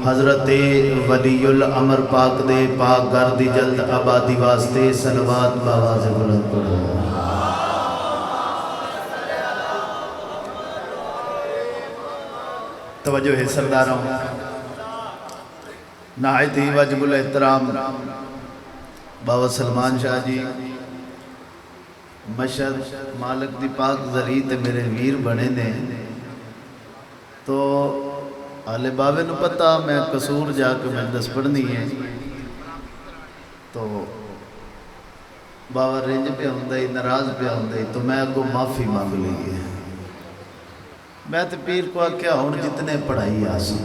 حضرت ولی الامر پاک دے پاک گردی جلد آبادی واسطے صلوات باواز بلند پڑھو۔ توجہ ہے سرداروں، نہایت ہی واجب الاحترام بابا سلمان شاہ جی مشہد مالک دی پاک ذریعہ تے میرے ویر بنے نے، تو آلے بابے نو پتا میں قصور جا کے میں دس پڑھنی ہے، تو بابا رنج پہ ہوندائی ناراض پہ ہوندائی، تو میں کو معافی مانگ لی ہے۔ میں تے پیر کو آکیا ہون جتنے پڑھائی آسا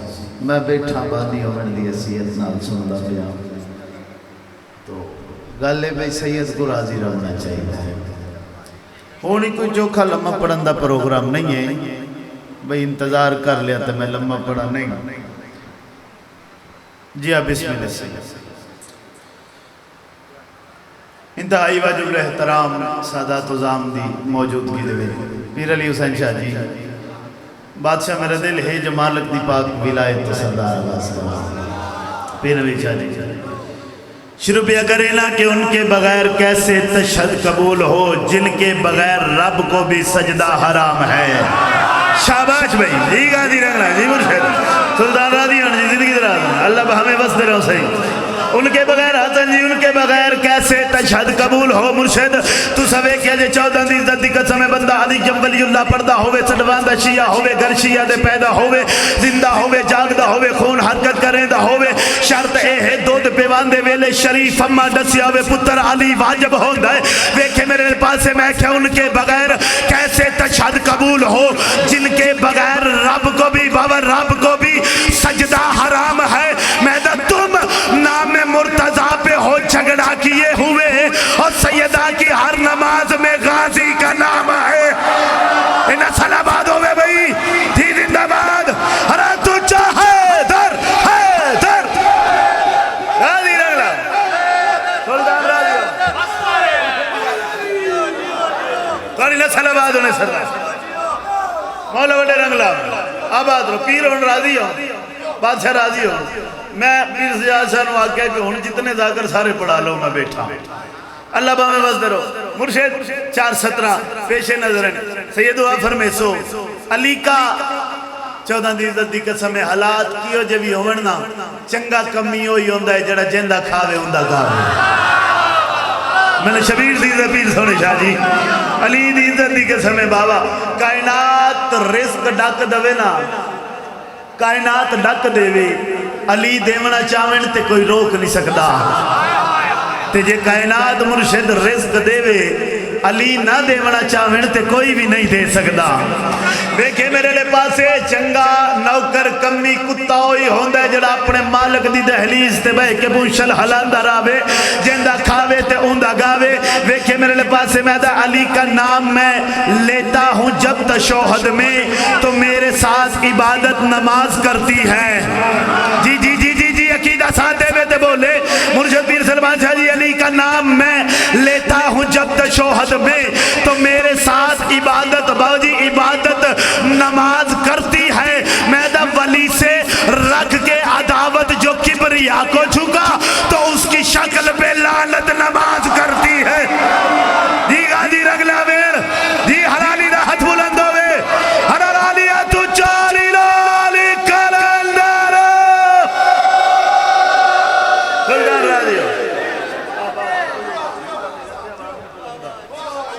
میں بیٹھا بانی ہومن دی حیثیت نال سندا پیا، تو گلے بھئی سید کو راضی رہنا چاہیے۔ ہونی کوئی چوکھا لمحہ پڑھن دا پروگرام نہیں ہے، بھئی انتظار کر لیا تو میں لمحہ پڑھا نہیں۔ جی آپ بسم اللہ سے انتہائی واجب الاحترام سادات و زامدی موجودگی دے پیر علی حسین شاہ جی بادشاہ میرا دل ہے جو مالک دی پاک ولایت سردار واسطہ پیر علی شاہ جی شروع پہ کرے نا کہ ان کے بغیر کیسے تشہد قبول ہو جن کے بغیر رب کو بھی سجدہ حرام ہے۔ شاباش بھائی جی گاندھی رنگنا جی مرشد سلطان راضی ہونا جی زندگی دراز اللہ ہمیں بس دے رہا ہوں صحیح۔ ان کے بغیر حسن جی ان کے بغیر کیسے تشہد قبول ہو مرشد تو سوے کیا جے 14 دی عزت دی قسم بندہ علی جب ولی اللہ پردہ ہوئے سڑواندہ شیعہ ہوئے گھر شیعہ دے پیدا ہوئے زندہ ہوئے جاگدہ ہوئے خون حرکت کریں دا ہوئے شرط اے ہے دودھ پیواندے ویلے شریف اما ڈسیا ہوئے پتر علی واجب ہوندہ ہے ویکھے میرے پاس سے میں کیا ان کے بغیر کیسے تشہد قبول ہو جن کے بغیر رب کو بھی بابا رب کو بھی سجدہ حرام ہے۔ میں دا تم نام مرتضیٰ پہ ہو جھگڑا کیے ہوئے اور سیدہ کی ہر نماز میں غازی کا نام ہے۔ انہا سلامات ہوئے بھئی تھی زندہ باد ہرا تو چاہے در ہے در غازی رنگلا سلطان راجو تو انہا سلامات ہونے سردار مولا بڑے رنگلا آباد رو پیر ہون راضی ہوں بادشاہ راضی ہوں میں پیر سجاد شاہ نو آگیا کہ ہون جتنے ذاکر سارے پڑھا لو میں بیٹھا اللہ با میں بس درو مرشد 4:17 پیش نظر سید ہوا فرمیسو علی کا 14 دی عزت دی قسم حالات کیو جبی ہوڑنا چنگا کمی ہوئی ہوندہ ہے جڑا جندہ کھاوے ہوندہ کھاوے میں نے شبیر دی عزت پیر سونے شاہ جی علی دی عزت دی قسم بابا کائنات رزق ڈاک دوے نا کائنات ڈک دے وے علی دیونا چاہویں تے کوئی روک نہیں سکتا تے جے کائنات مرشد رزق دے وے علی نہ دیونا چاہویں تے کوئی بھی نہیں دے سکتا۔ دیکھے میرے لے پاسے چنگا نوکر کمی کتا ہوئی ہوندہ ہے جڑا اپنے مالک دی دہلیز تے بے کے بوشل حلاندہ راوے جندہ کھاوے تے اوندہ گاوے۔ دیکھے میرے لے پاسے میں دا علی کا نام میں لیتا ہوں جب تشہد میں تو میرے ساتھ عبادت نماز کرتی ہے۔ جی جی جی جی جی عقیدہ ساتھ دے بیتے بولے مرشد پیر سلمان شاہ جی علی کا نام میں لیتا ہوں جب تشہد میں تو میرے ساتھ عبادت باجی عبادت نماز کرتی ہے۔ میں دا ولی سے رکھ کے عداوت جو کبریا کو جھکا تو اس کی شکل پہ لعنت نماز کرتی ہے۔ جی غازی رگلا ویر جی حلالی دا ہتھ بلند ہوئے حلالی تو چاری لالی کلندر سلطان راجیو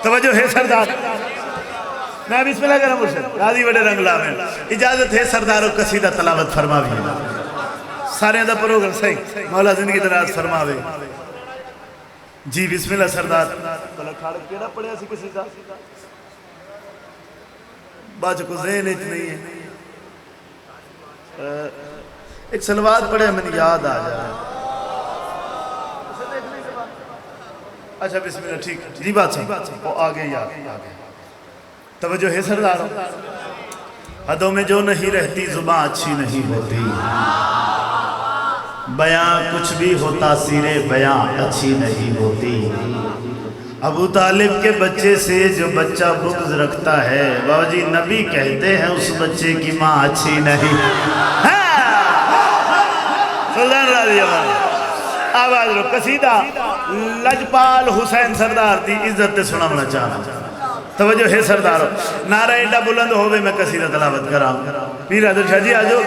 توجہ ہے سردار میں بسم اللہ کرم مرشد غازی بڑے رنگلا میں اجازت ہے سرداروں قصیدہ تلاوت فرماوی سارے دا پروگرام صحیح مولا زندگی دراز فرماوے جی بسم اللہ سردار بلا کھاڑک کیڑا پڑھیا سی قصیدہ باج کو ذہن اچ نہیں ہے ایک سلوات پڑھے میں یاد آ جائے اچھا بسم اللہ ٹھیک جی بات صحیح وہ آگے یاد توجہ ہے سرداروں حدوں میں جو نہیں رہتی زبان اچھی نہیں ہوتی بیان کچھ بھی ہوتا سیرے بیان اچھی نہیں ہوتی ابو طالب کے بچے سے جو بچہ بغض رکھتا ہے بابا جی نبی کہتے ہیں اس بچے کی ماں اچھی نہیں آواز رو قصیدہ لجپال حسین سردار دی عزت تے سناونا چاہنا توجہ ہے سردارو نعرہ ایڈا بلند ہوئے میں قصیدہ تلاوت کراؤں پیر حضرت شاہ جی آجو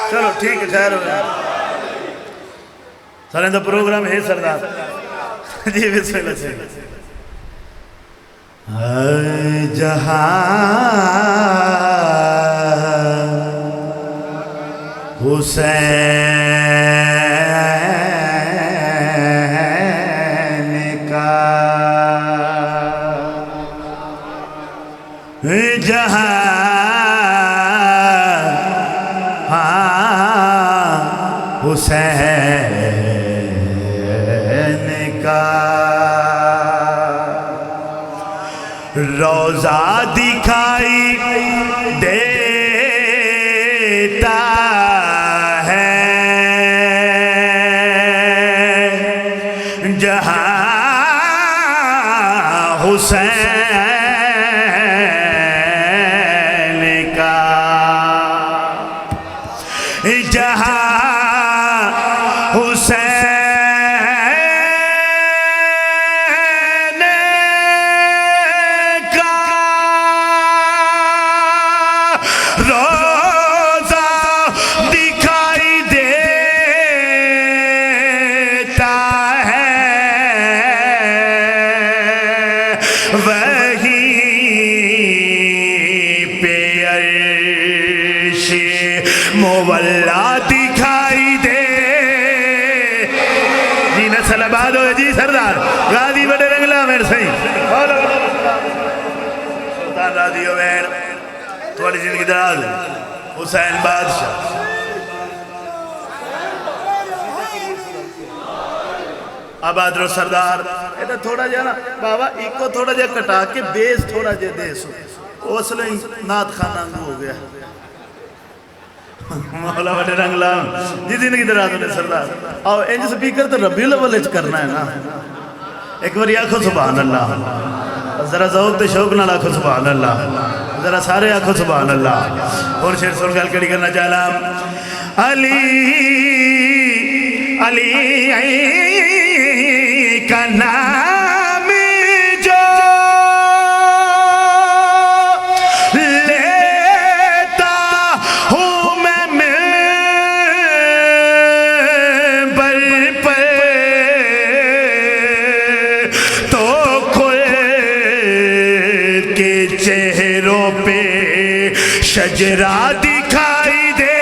چلو ٹھیک ہے خیر ہو گیا سارے اندر پروگرام ہے سردار جی بسم اللہ سے جہاں حسین کا جہاں حسین کا روضہ دکھائی دیتا ہے جہاں حسین کا جہاں حسین مولا دکھائی دے جی نسل آباد ہوئے جی سردار غازی بڑے رنگلا میر سہی سلطان راضی ہوئے تھوڑی زندگی دراز حسین بادشاہ آباد رو سردار ایڈا تھوڑا جانا بابا ایک کو تھوڑا جا کٹا کے بیس تھوڑا جا دیسو اس لئے نات خانہ ہو گیا مولا بڑے رنگلا جی زندگی دراز ہونے سردار آؤ انج سپیکر تو ربی الاول اچھ کرنا ہے نا ایک بار آنکھو سبحان اللہ ذرا ذوق تے شوق نہ لاکھو سبحان اللہ ذرا سارے آنکھو سبحان اللہ اور شیر سن گل کڑی کرنا چاہلا علی علی کا نام جو لیتا ہوں میں منبر پر تو کھل کے چہروں پہ شجرہ دکھائی دے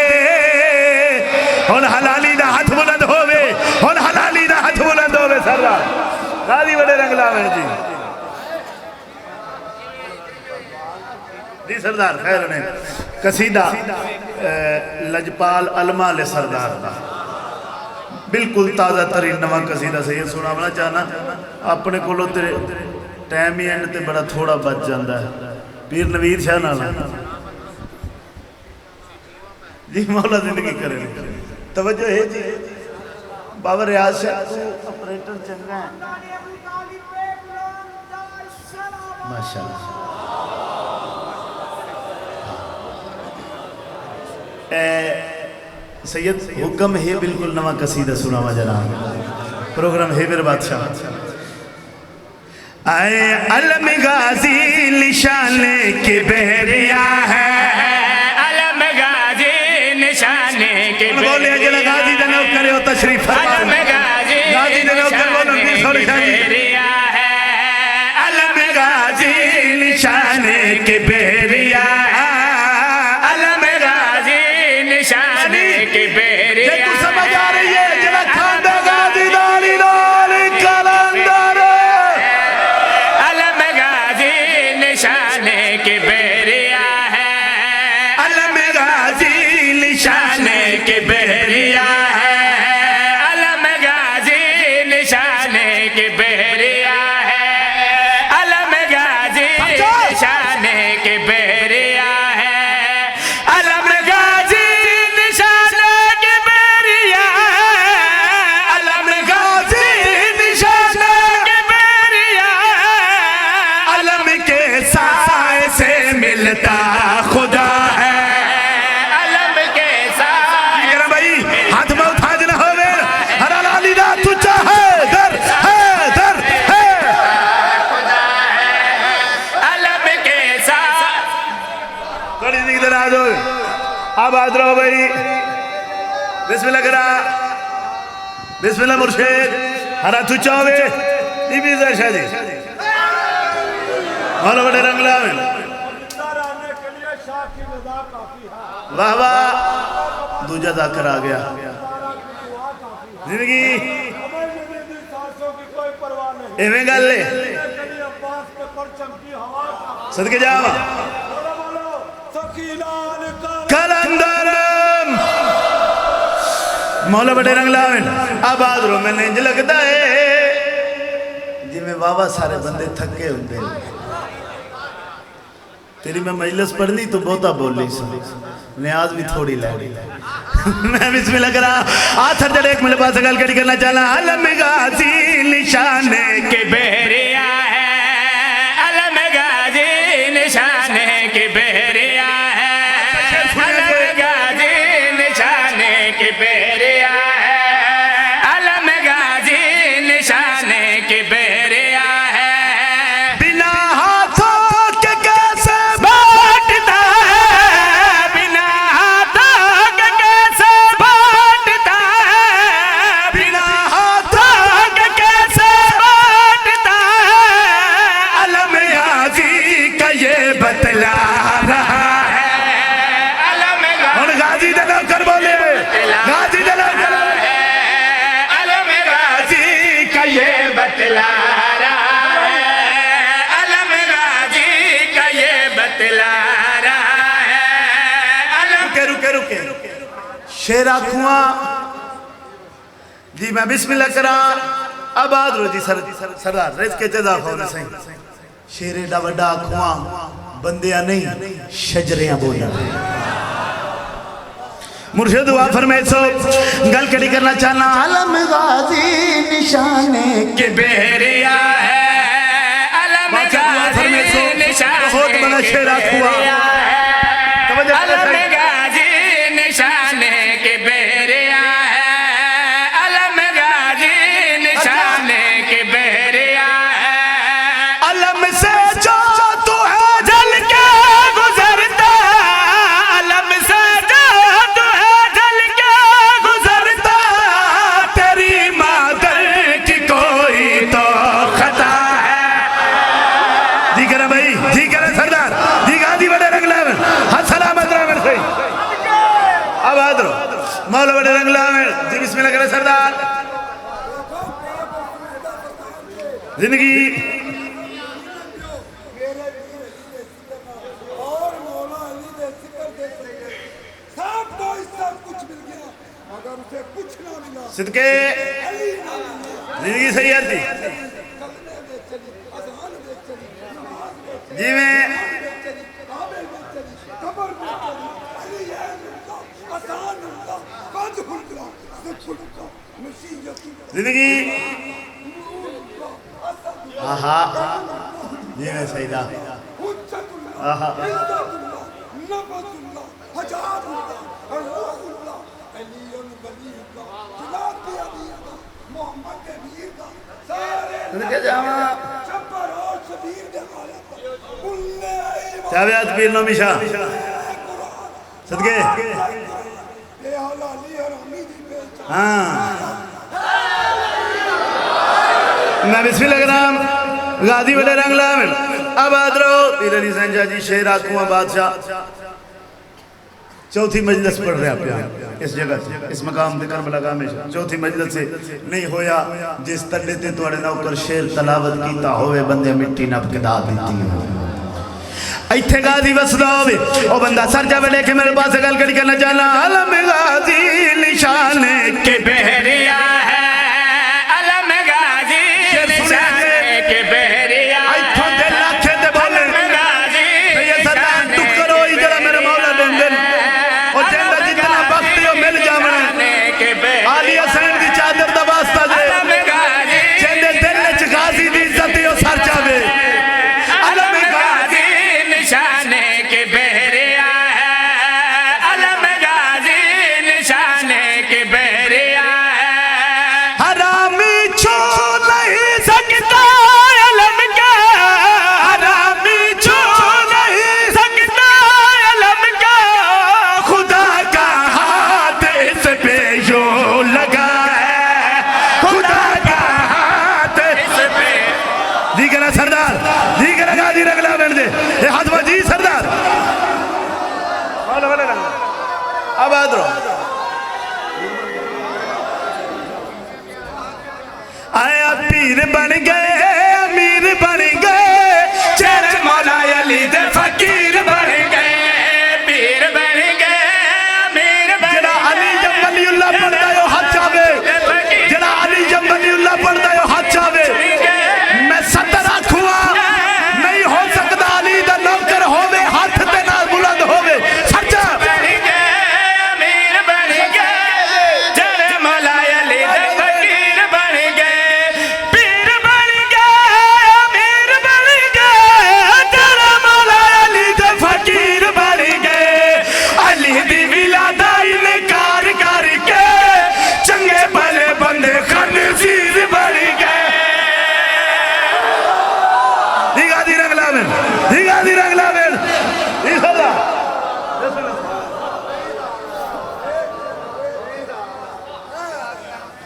اور حلالی دا ہاتھ بلند ہوئے اور حلالی دا ہاتھ بلند ہوئے سردار غازی بڑے رنگلا میں جی جی سردار خیر نے قصیدہ لجپال علماء لے سردار دا بالکل تازہ ترین نواں قصیدہ سے یہ سنا بنا چاہنا اپنے کولو تیرے ٹائم ہی اینڈ تے بڑا تھوڑا بچ جاندہ ہے پیر نویر شاہ نالا جی مولا زندگی کرے توجہ ہے جی بابا ریاض شاہ تو اپریٹر چنگا ہے ماشاءاللہ سید حکم ہے بالکل نواں قصیدہ سناوا جناب پروگرام ہے میرے بادشاہ آئے علم غازی نشانے کے بہریا ہے علم غازی نشانے کے بولے جنہ غازی دنو کرے ہو تشریف علم غازی بہریا ہے علم غازی نشانے کے بہریا علم غازی نشانے کے بہریا تو سمجھ آ رہی ہے جنہ کھاندہ غازی داری داری کلندر علم غازی نشانے کے بہریا ہے علم غازی نشانے کے بہریا ہے علم غازی نشانے کے بہریا ہے علم غازی نشانے کے بہریا ہے علم غازی نشانے کے آباد ہو آباد رہو بھائی بسم اللہ کرا بسم اللہ مرشد ہرا تو چاہوے یہ بھی زیشہ جی مولا بڑے رنگلا میں واہ واہ دوجہ داکر آ گیا زندگی ایویں گل لے صدقے جاوا کلندرم مولا بڑے رنگلا میں آباد رو میں نے انج لگتا ہے جی میں بابا سارے بندے تھکے ہوندے تیری میں مجلس پڑھنی تو بہتا بول لی سا نیاز بھی تھوڑی لے میں بسم اللہ کرا آتھر جڑے ایک ملے پاس گل کری کرنا چاہنا علم غازی نشانے کے بحریہ ہے علم غازی نشانے کے بحریہ ہے علم غازی نشانے کے بحریہ ہے علم غازی نشانے کے بحریہ ہے بنا ہاتھوں کے کیسے بانٹتا ہے بنا ہاتھوں کے کیسے بانٹتا ہے بنا ہاتھوں کے کیسے بانٹتا ہے علم غازی کا یہ بتلا رہا ہے علم اور غازی دلو کر بولے غازی دلو کر علم غازی کا یہ بتلا رہا ہے علم غازی کا یہ بتلا رہا ہے علم رکے رکے رکے شیرہ کھواں جی میں بسم اللہ کرا آباد رو جی سردار رزق کے جزا خونے سے شیرے ڈا وڈا کھواں بندیاں نہیں شجریاں بولا مرشد دعا فرمائے سو گل کڑی کرنا چاہنا علم غازی نشانے کہ بحریہ ہے علم غازی نشانے بہت بڑا شیرہ کھواں توجہ علم غازی نشانے کے بحریہ ہے علم غازی نشانے کے بحریہ ہے علم سے جو تو ہے جل کے گزرتا علم سے جو تو ہے جل کے گزرتا تیری مادر کی کوئی تو خطا ہے جی کرے بھائی جی کرے سردار جی غازی بڑے رنگلا میں ہاتھ سلامت رہے میں سے آباد رو مولا بڑے رنگلا میں جی بسم اللہ کرے سردار زندگی اور مولا علی دے ذکر دے سکے سب کو اس سے کچھ مل گیا مگر اسے کچھ نہ ملا صدقے علی نہ ملا زندگی صحیح آتی کلمے میں چلی اذان میں چلی نماز میں چلی جی میں میں چلی کعبے میں چلی قبر میں چلی علی ہے اللہ اذان اللہ قد اللہ ذکر اللہ نشیت زندگی آہا جی میں صحیح دا حجت اللہ عزت اللہ نبت اللہ حجاب اللہ روح اللہ علی ولی اللہ جلال علی اللہ محمد امیر اللہ سارے صدقے جاما شبر اور شبیر دے غالب کل ایمان چاویات پیر نومیشا صدقے اے حلالی حرامی دی بیچا ہاں میں بسم اللہ کرام غازی بڑے رنگلا میں آباد رہو پیر علی سنجا جی شیرہ کنواں بادشاہ چوتھی مجلس پڑھ رہے آپ یہاں اس جگہ سے اس مقام دے کربلا کا ہمیشہ چوتھی مجلس سے نہیں ہویا جس تلے تے توڑے نوکر شیر تلاوت کیتا ہوئے بندے مٹی نب کے دا دیتی ہیں ایتھے غازی وصلہ ہوئے او بندہ سر جا بڑے کہ میرے پاس گل کری کرنا چاہنا علم غازی نشانے کے بحریہ ہے علم غازی نشانے کے بحریہ ہے ایتھوں دے لاکھے دے بھولے علم غازی یہ سردار ٹکر ہوئی جڑا میرے مولا دن دن اور جندہ جتنا وقت ہو مل جامنے نشانے کے بحریہ علی حسین دی چادر دا واسطہ دے علم غازی جندے دل لچ غازی دی عزتی ہو سر چاہے علم غازی نشانے کے بحریہ ہے علم غازی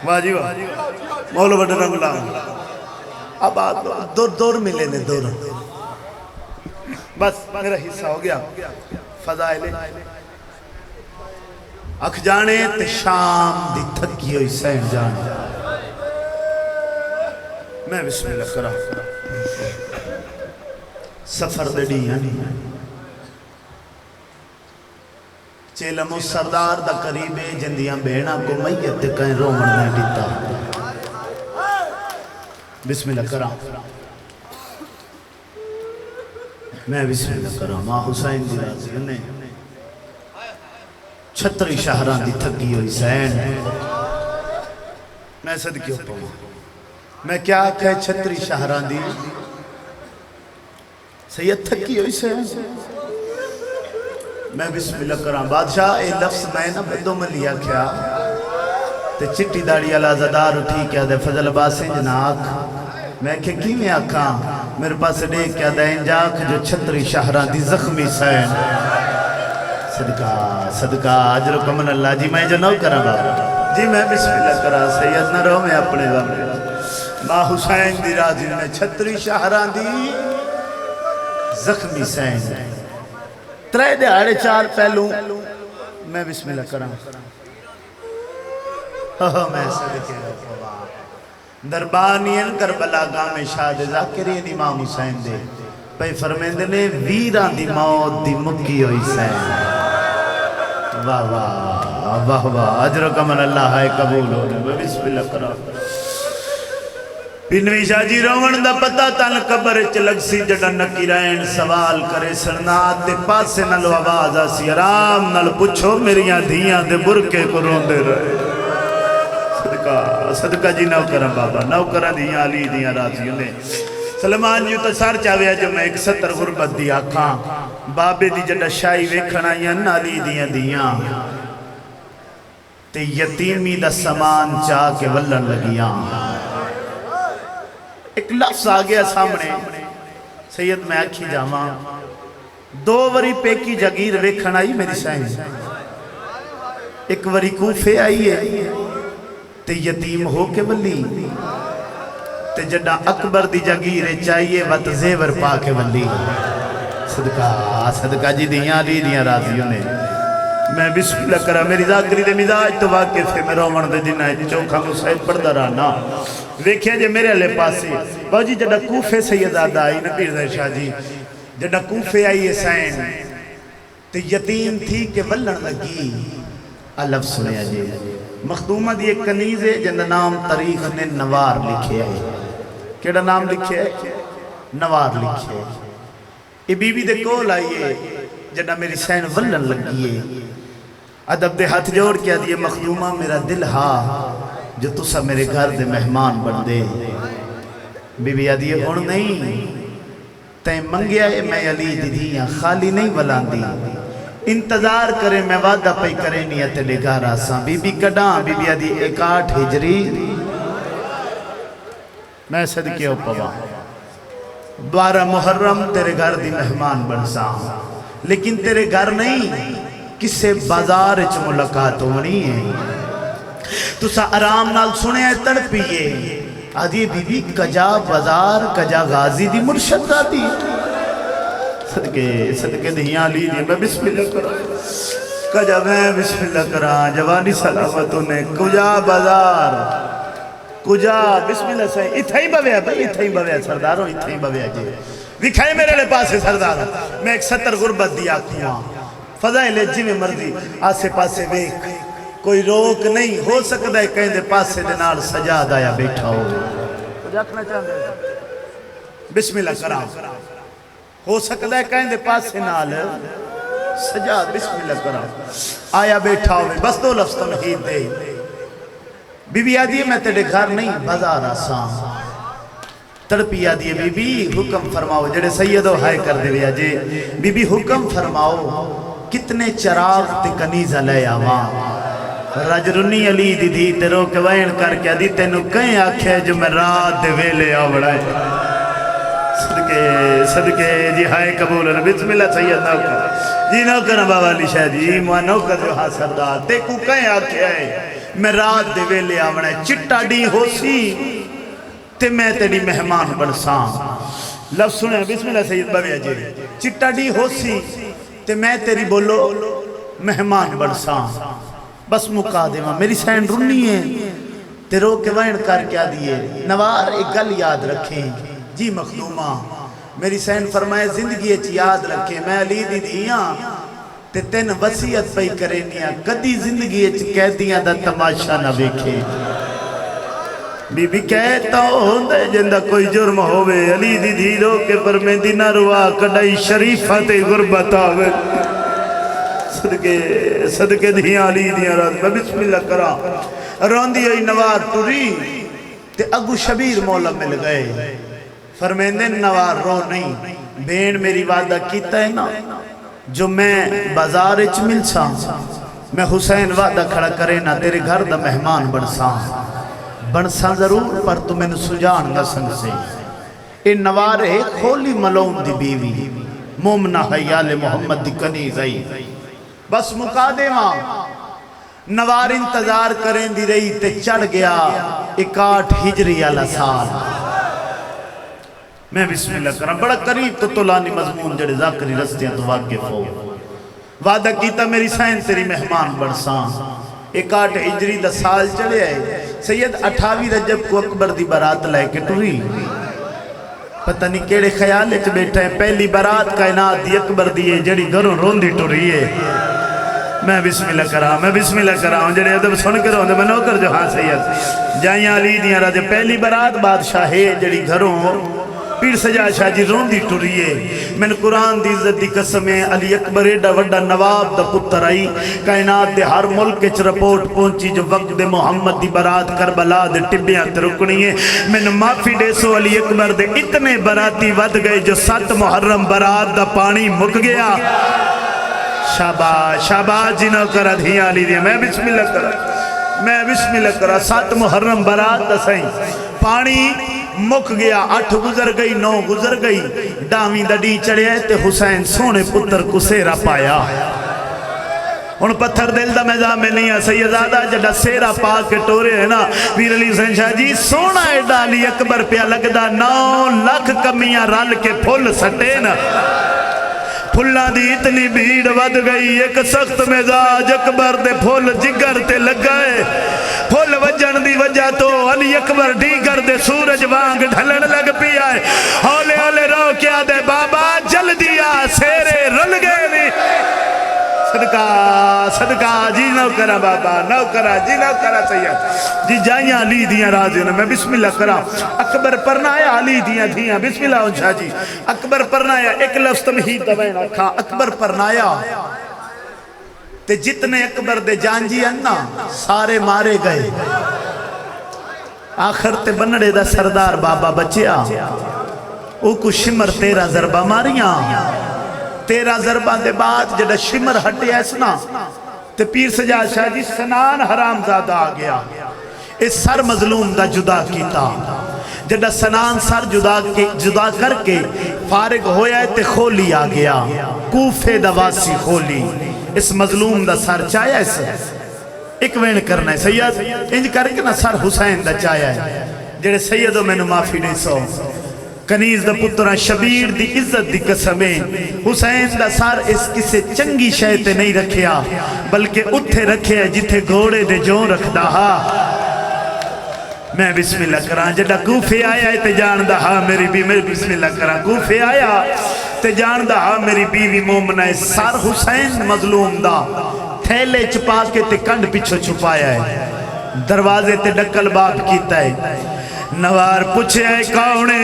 واہ جی واہ مولا بڑے رنگ لا اب دور ملے نے دور بس میرا حصہ ہو گیا فضائل اکھ جانے تے شام دی تھکی ہوئی سین جانے میں بسم اللہ کرا سفر دے ڈیاں چیلمو سردار دا قریبے جندیاں بینا کو میت کہیں رومن میں دیتا بسم اللہ کرا میں بسم اللہ کرا ماں حسین دی رازی نے چھتری شہران دی تھکی ہوئی سین میں صدقی ہو پاؤں میں کیا کہ چھتری شہران دی سید تھکی ہوئی سین میں بسم اللہ کرا بادشاہ اے لفظ میں نہ بدو میں لیا کیا تے چٹی داڑی اللہ زدار اٹھی کیا دے فضل باسیں جناک میں کہ کی میں آکھاں میرے پاس دیکھ کیا دے انجاک جو چھتری شہران دی زخمی سین صدقہ عجر و کمن اللہ جی میں جو نو کرا بابا جی میں بسم اللہ کرا سید نہ رو میں اپنے بابا ماں حسین دی راضی میں چھتری شہران دی زخمی سین ترے دے آڑے چار پہلوں میں بسم اللہ کرا میں صدقے رکھوا دربانین کربلا گام شاد ذاکرین امام حسین دے پہ فرمیندے نے ویران دی موت دی مکی ہوئی سین واہ واہ واہ واہ عجر و کمن اللہ ہے قبول ہو بسم اللہ کرا پینوی شاہ جی رومن دا پتا تن قبر چلگ سی جڑا نکی رین سوال کرے سرنات دے پاسے نلو آواز آسی آرام نل پچھو میریاں دھیاں دے برکے کو رون دے رہے صدقہ جی نو کرم بابا نو کرم دیا علی دیا راضیوں نے سلمان جیو تو سار چاویا جو میں ایک ستر غربت دیا کھاں بابے دی جڑا شاہی ویکھنا یا نالی دیا دیا تے یتیمی دا سامان چاہ کے ولن لگیاں ایک لفظ آگیا سامنے سید میں آکھی جاما دو وری پیکی جگیر ویکھن آئی میری سائن ایک وری کوفے آئی ہے تے یتیم ہو کے ولی تے جڑا اکبر دی جگیر چاہیے وط زیور پا کے ولی صدقہ جی دیاں لی دیاں راضیوں نے میں بسم اللہ کرا میری ذاکری دے مزاج تو واقع تھے میں رومن دے جنہ چوکھا مصحب پردہ رانا ویکھیں جے میرے لے پاسے باو جی جڑا کوفے سیدادہ آئی نبیر دے شاہ جی جڑا کوفے آئی ہے سین تے یتیم تھی کہ ولن لگی علف سنیا جی مخدومہ دی ایک کنیز ہے جن نام تاریخ نے نوار لکھے ہے کیڑا نام لکھے ہے نوار لکھے ہے یہ بی بی دے کول آئیے جنہ میری سین ولن لگیے ادب دے ہاتھ جوڑ کیا دیئے مخدومہ میرا دل ہا جو تسا میرے گھر دے مہمان بن دے بی بی آدھیے اُن نہیں تین منگیا ہے میں علی دی دیاں خالی نہیں ولان دی انتظار کرے میں وعدہ پہ کرے نیت لے گا راساں بی بی کڑاں بی بی آدھی 81 ہجری میں صدقے ہو پوا 12 محرم تیرے گھر دی مہمان بنساں لیکن تیرے گھر نہیں کسے بازار اچھ ملاقات ہونی ہے تو سا آرام نال سنے ہے تڑپیے آدھی بی بی کجا بازار کجا غازی دی مرشد دادی صدقے دہیاں لی دی میں بسم اللہ کرا کجا میں بسم اللہ کرا جوانی سلامتوں نے کجا بازار کجا بسم اللہ سے اتھا ہی بویا بھائی اتھا ہی بویا سرداروں اتھا ہی بویا جی وکھائے میرے لے پاس ہے سردار میں ایک 70 غربت دیا کھوا فضائل جی میں مرضی آسے پاسے بیک کوئی روک نہیں ہو سکتا ہے کہیں دے پاسے دے نال سجاد آیا بیٹھا ہو بسم اللہ کرا ہو سکتا ہے کہیں دے پاسے نال سجاد بسم اللہ کرا آیا بیٹھا ہو بس دو لفظ تمہید دے بی بی آدھی میں تیرے گھر نہیں بازار آسان تڑپی آدھی بی بی حکم فرماؤ جڑے سیدو ہائے کر دے بیا جے بی بی حکم فرماؤ کتنے چراغ تے کنیزہ لے آوان رجرنی علی دی دی تیرو کے وین کر کے دی تینو کہیں آکھے جو میں رات دے ویلے آوڑائے صدقے جی ہائے قبول بسم اللہ سید ناکہ جی نوکر بابا علی شاہ جی ماں نوکر جو ہاں سردار تے کو کہیں آکھے آئے میں رات دے ویلے آونے چٹا ڈی ہو سی تے میں تیری مہمان بنساں لفظ سنے بسم اللہ سید بابی اجے چٹا ڈی ہو سی تے میں تیری بولو مہمان بنساں بس مقادمہ میری سین رنی ہے تے رو کے وائن کر کیا دیئے نوار ایک گل یاد رکھیں جی مخدومہ میری سین فرمائے زندگی اچھ یاد رکھیں میں علی دی دیاں تے تین وسیعت پئی کرینیاں کدی زندگی اچھ قیدیاں دا تماشا نہ بیکھے بی بی کہتا ہوندے جندہ کوئی جرم ہوئے علی دی دھیرو کے پر میں دینا روا کڑائی شریفت غربت آوے صدقے دھیاں علی دیاں رات میں بسم اللہ کرا روندی ہوئی نوار ٹوری تے اگو شبیر مولا مل گئے فرمیندے نوار رو نہیں بین میری وعدہ کیتا ہے نا جو میں بازار اچ مل سا میں حسین وعدہ کھڑا کرے نا تیرے گھر دا مہمان بنسا ضرور پر تو میں نے سجان نہ سنگ سے اے نوار ہے کھولی ملوم دی بیوی مومنہ حیال محمد دی کنی گئی بس مقادمہ نوار انتظار کریں دی رہی تے چڑھ گیا 61 ہجری علیہ سال میں بسم اللہ کرم بڑا قریب تو طولانی مضمون جڑے ذاکری رستیاں تو واقف ہو وعدہ کیتا میری سائن تیری مہمان بڑسان 61 ہجری دا سال چلے آئے سید 28 رجب کو اکبر دی برات لائے کے ٹوری پتہ نہیں کیڑے خیالے چ بیٹھا ہے پہلی برات کائنات دی اکبر دیئے جڑی گھروں روندی ٹوری ہے میں بسم اللہ کرا ہوں جڑے ادب سن کے روندے میں نوکر جو ہاں سید جائیاں علی دیاں راجے پہلی برات بادشاہ ہے جڑی گھروں پیر سجاد شاہ جی روندی ٹوریے میں نے قرآن دی عزت دی قسم ہے علی اکبر ایڈا وڈا نواب دا پتر آئی کائنات دے ہر ملک چ رپورٹ پہنچی جو وقت دے محمد دی برات کربلا دے ٹبیاں تے رکنی ہے میں نے معافی دے سو علی اکبر دے اتنے براتی ود گئے جو 7 محرم برات دا پانی مک گیا شاباش جنہوں کرا دھیاں علی دیا میں بسم اللہ کرا 7 محرم برات دا سہیں پانی مک گیا 8 گزر گئی 9 گزر گئی ڈاویں دا ڈی چڑھے تے حسین سونے پتر کو سیرہ پایا ان پتھر دل دا میزان میں نہیں ہے سیدزادہ جڑا سیرہ پا کے ٹورے ہیں نا پیر علی حسین شاہ جی سونا ایڈا علی اکبر پیا لگدا 9 لاکھ کمیاں رل کے پھول سٹے نا پھلہ دی اتنی بھیڑ ود گئی ایک سخت مزاج اکبر دے پھول جگر تے لگائے پھول وجن دی وجہ تو علی اکبر ڈیگر دے سورج وانگ ڈھلن لگ پی آئے ہولے ہولے رو کیا دے بابا جل دیا سیرے رل گئے نہیں صدقہ جی نو کرا بابا نو کرا جی نو کرا سید جی جائیاں علی دیاں راضی میں بسم اللہ کرا اکبر پرنایا علی دیاں دیاں بسم اللہ انشاء جی اکبر پرنایا ایک لفظ تمہید دوائن رکھا اکبر پرنایا تے جتنے اکبر دے جانجی اننا سارے مارے گئے آخر تے بنڑے دا سردار بابا بچیا او کو شمر 13 ضربہ ماریاں 13 ضربہ دے بعد جڑا شمر ہٹے ایسنا تے پیر سجاد شاہ جی سنان حرام زادہ آ گیا اس سر مظلوم دا جدا کیتا جڑا سنان سر جدا کر کے فارغ ہویا ہے تے خولی آ گیا کوفے دا واسی خولی اس مظلوم دا سر چاہیا ہے ایک وین کرنا ہے سید انج کر کے نا سر حسین دا چاہیا ہے جڑے سیدوں میں نو معافی نہیں سو کنیز دا پترہ شبیر دی عزت دی قسمیں حسین دا سار اس کسے چنگی شہتے نہیں رکھیا بلکہ اتھے رکھے جتھے گھوڑے دے جو رکھ دہا میں بسم اللہ کران جڑا کوفے آیا تے جان دہا میری بھی میری بسم اللہ کران کوفے آیا تے جان دہا میری بیوی مومنہ سار حسین مظلوم دا تھیلے چپا کے تے کنڈ پیچھو چھپایا ہے دروازے تے ڈکل باپ کیتا ہے نوار پوچھے آئے کاؤنے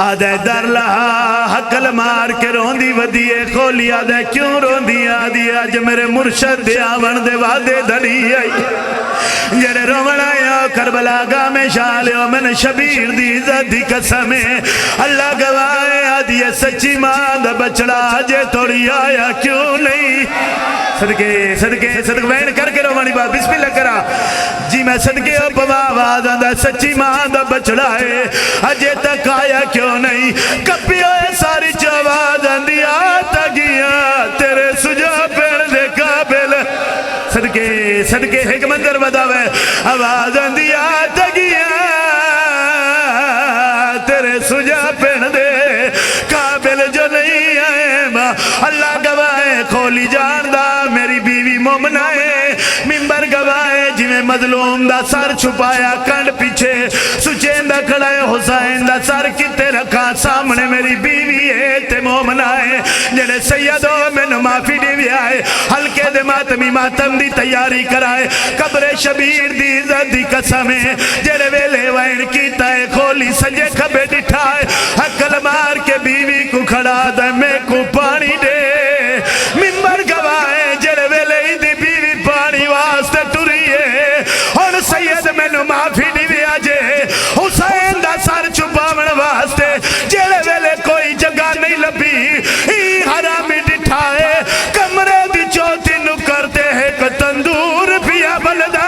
آدھے در لہا حقل مار کے روندی ودیے کھولی آدھے کیوں روندی آدھی آج میرے مرشد دے آون دے وعدے دھڑی آئی جڑے رومن آیا کربلا گاہ میں شالیو من شبیر دی عزت دی قسمیں اللہ گواہ آدھی سچی ماں دا بچڑا جے توڑی آیا کیوں نہیں صدقے صدقے صدقے وین کر کے رومانی بات بسم اللہ کرا جی میں صدقے او پوا آواز آندہ سچی ماں دا بچڑا ہے اجے تک آیا کیوں نہیں کپی ہوئے ساری چواز آندھی آتا گیا تیرے سجا پین دے قابل صدقے صدقے ایک منظر بداوے آواز آندھی آتا گیا تیرے سجا پین دے قابل جو نہیں آئے ماں اللہ گواہ کھولی جاندہ میری بیوی مومنہ ہے ممبر گواہ جی میں مظلوم دا سر چھپایا کنڈ پیچھے سچین دا کھڑائے حسین دا سر کتے رکھا سامنے میری بیوی ہے تے مومنہ ہے جنہیں سیدو میں نمافی دیوی آئے ہلکے دے ماتمی ماتم دی تیاری کرائے قبر شبیر دی عزت دی قسمیں جنہیں ویلے وین کیتا ہے کھولی سجے کھبے ڈٹھائے حقل مار کے بیوی کو کھڑا دے میں کو پانی دے ممبر گواہ جنہیں ویلے دی بیوی پانی واسطے ٹوریے اور سید میں نمافی دیوی آجے حسین دا سر چھپاون واسطے جنہیں ویلے کوئی جگہ نہیں لبی ہی حرامی ڈٹھائے کمرے دی چوتی نکرتے ہیں کہ تندور پیا بلدہ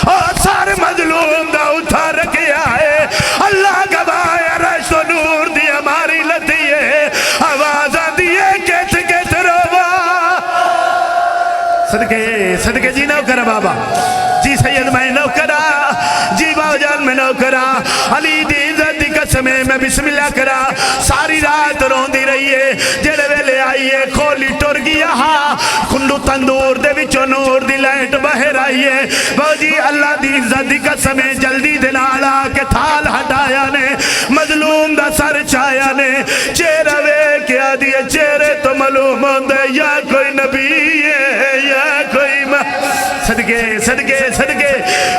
اور سارے مظلوم دا اٹھا رکھے آئے اللہ گواہ رشت و نور دی ہماری لدیے آوازہ دیئے کہتے کہتے روا صدقے صدقے جی نو کرا بابا جی سید میں نو کرا جی باو جان میں نو کرا علی دی عزت دی قسمیں میں بسم اللہ کرا ساری رات رون دی رہی ہے جڑے ویلے آئیے کھولی ٹور گیا ہاں کھنڈو تندور دے وچو نور دی لائٹ بہر آئیے باو جی اللہ دی عزت دی قسمیں جلدی دلالا کے تھال ہٹایا نے مظلوم دا سر چایا نے چہرہ وے کیا دیئے چہرے تو معلوم ہوندے یا کوئی نبی ہے یا کوئی ماں صدقے صدقے صدقے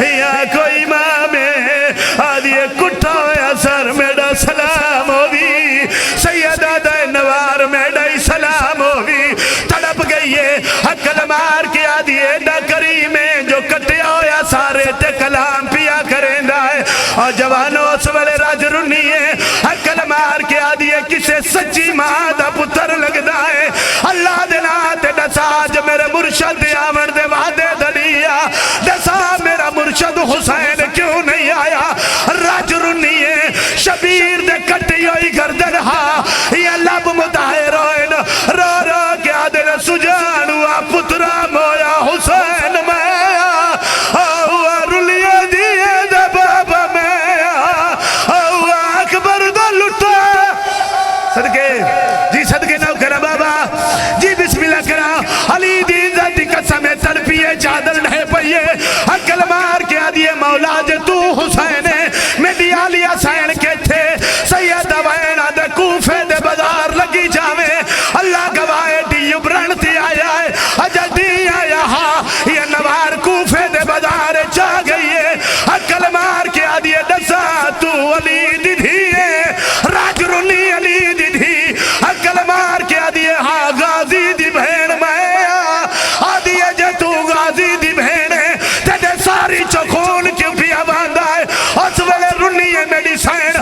یا کوئی امام ہے آدھیے کٹھا ہویا سر میڈا سلام ہوئی سیدہ دائے نوار میڈا سلام ہوئی تڑپ گئی ہے حقل مار کے آدھیے دا کریمیں جو کٹے ہویا سارے تے کلام پیا کریں دائے اور جوانوں سوالے راج رنی ہے حقل مار کے آدھیے کسے سچی ماں دا پتر لگ دائے اللہ دینا تے ڈساج میرے مرشد آمن دے وعدے دلیا ڈسا میرا مرشد حسین کیوں نہیں آیا راج رنی ہے شبیر دے کٹی ہوئی گردن ہاں یہ لب مدائے روئن رو رو کیا دل سجان ہوا پترا مویا حسین میں ہوا رلیہ دیئے دے بابا میں ہوا اکبر دا لٹا صدقے جی صدقے نو کرا بابا جی بسم اللہ کرا علی دی عزت دی قسمیں تڑپیے چادر نہیں پئیے حقل مار کے آدھیے مولا جے تو حسین میڈی آلی حسین کے تھے سید وین آدھے کوفے دے بازار لگی جاوے اللہ گواہ ڈیو برنتی آیا ہے اجل دی آیا ہاں یہ نوار کوفے دے بازار چا گئی ہے حقل مار کے آدھیے دسا تو علی دی دھیے راج رنی علی دی دھی حقل مار کے آدھیے ہاں غازی دی بہن میں آدھیے جے تو غازی دی بہن ہے تیدے ساری چکون کیوں پیا باندھا ہے اس ویلے رنی ہے میڈی سائن